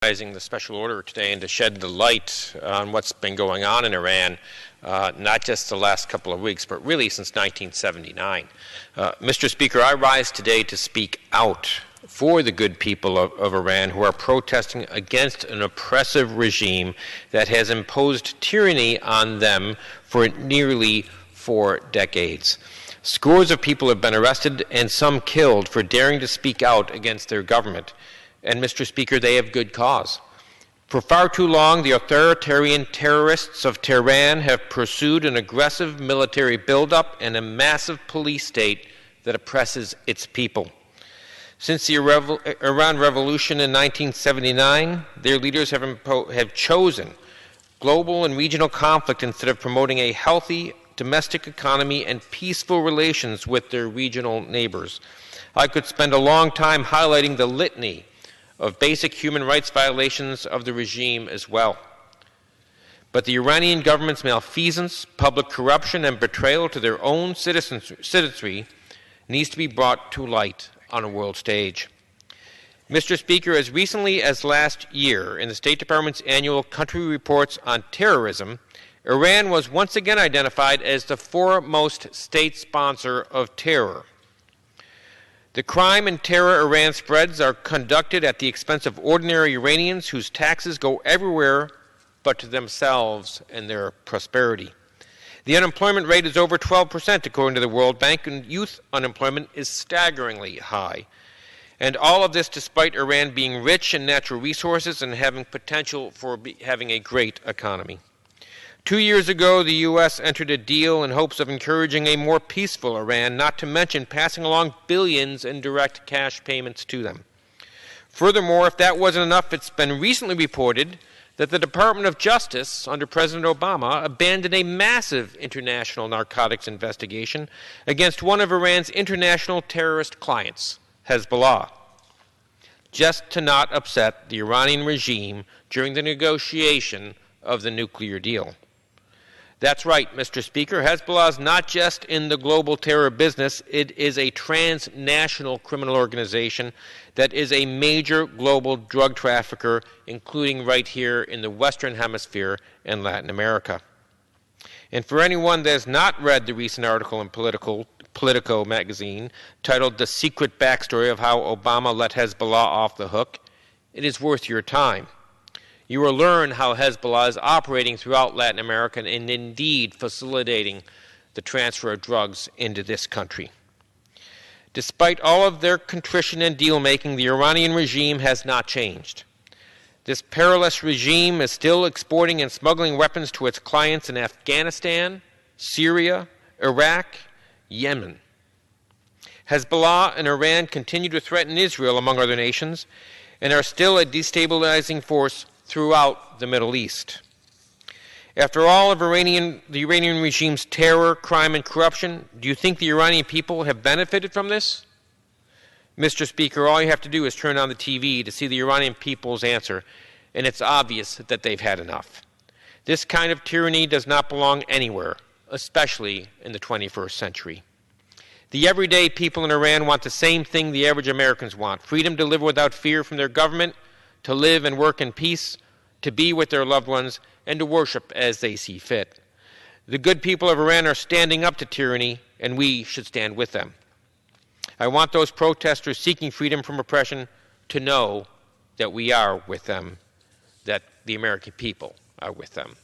The special order today and to shed the light on what's been going on in Iran, not just the last couple of weeks, but really since 1979. Mr. Speaker, I rise today to speak out for the good people of Iran who are protesting against an oppressive regime that has imposed tyranny on them for nearly 4 decades. Scores of people have been arrested and some killed for daring to speak out against their government. And, Mr. Speaker, they have good cause. For far too long, the authoritarian terrorists of Tehran have pursued an aggressive military buildup and a massive police state that oppresses its people. Since the Iran Revolution in 1979, their leaders have chosen global and regional conflict instead of promoting a healthy domestic economy and peaceful relations with their regional neighbors. I could spend a long time highlighting the litany of basic human rights violations of the regime as well. But the Iranian government's malfeasance, public corruption, and betrayal to their own citizenry needs to be brought to light on a world stage. Mr. Speaker, as recently as last year, in the State Department's annual country reports on terrorism, Iran was once again identified as the foremost state sponsor of terror. The crime and terror Iran spreads are conducted at the expense of ordinary Iranians whose taxes go everywhere but to themselves and their prosperity. The unemployment rate is over 12%, according to the World Bank, and youth unemployment is staggeringly high. And all of this despite Iran being rich in natural resources and having potential for having a great economy. 2 years ago, the U.S. entered a deal in hopes of encouraging a more peaceful Iran, not to mention passing along billions in direct cash payments to them. Furthermore, if that wasn't enough, it's been recently reported that the Department of Justice under President Obama abandoned a massive international narcotics investigation against one of Iran's international terrorist clients, Hezbollah, just to not upset the Iranian regime during the negotiation of the nuclear deal. That's right, Mr. Speaker. Hezbollah is not just in the global terror business. It is a transnational criminal organization that is a major global drug trafficker, including right here in the Western Hemisphere and Latin America. And for anyone that has not read the recent article in Politico magazine titled The Secret Backstory of How Obama Let Hezbollah Off the Hook, it is worth your time. You will learn how Hezbollah is operating throughout Latin America and indeed facilitating the transfer of drugs into this country. Despite all of their contrition and deal-making, the Iranian regime has not changed. This perilous regime is still exporting and smuggling weapons to its clients in Afghanistan, Syria, Iraq, Yemen. Hezbollah and Iran continue to threaten Israel, among other nations, and are still a destabilizing force throughout the Middle East. After all of the Iranian regime's terror, crime, and corruption, do you think the Iranian people have benefited from this? Mr. Speaker, all you have to do is turn on the TV to see the Iranian people's answer, and it's obvious that they've had enough. This kind of tyranny does not belong anywhere, especially in the 21st century. The everyday people in Iran want the same thing the average Americans want: freedom to live without fear from their government, to live and work in peace, to be with their loved ones, and to worship as they see fit. The good people of Iran are standing up to tyranny, and we should stand with them. I want those protesters seeking freedom from oppression to know that we are with them, that the American people are with them.